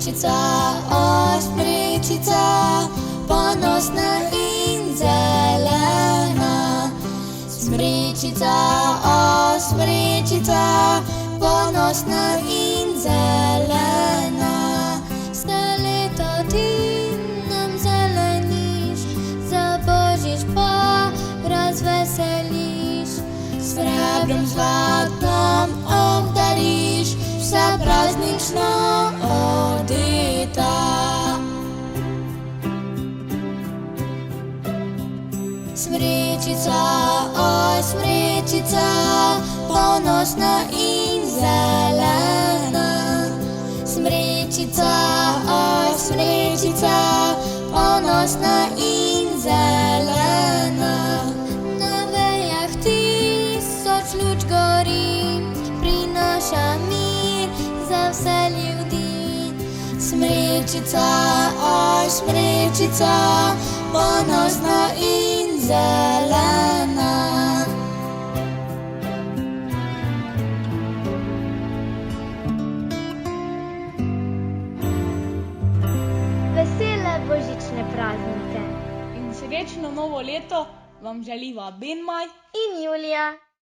Smrečica, o smrečica, ponosna in zelena. Smrečica, o smrečica, ponosna in zelena. Sta leto ti nam zeleniš, za božič pa razveseliš. Srebrom, zlatom obdariš, vsa praznično odeta. Smrečica, o smrečica, ponosna in zelena. Smrečica, o smrečica, ponosna in zelena. Na vejah tisoč luč gori, prinaša mir za vse ljudi. Smrečica, o smrečica, ponosna in zelena. Vesele božične praznike In srečno novo leto vam želiva Ben Maj in Julija.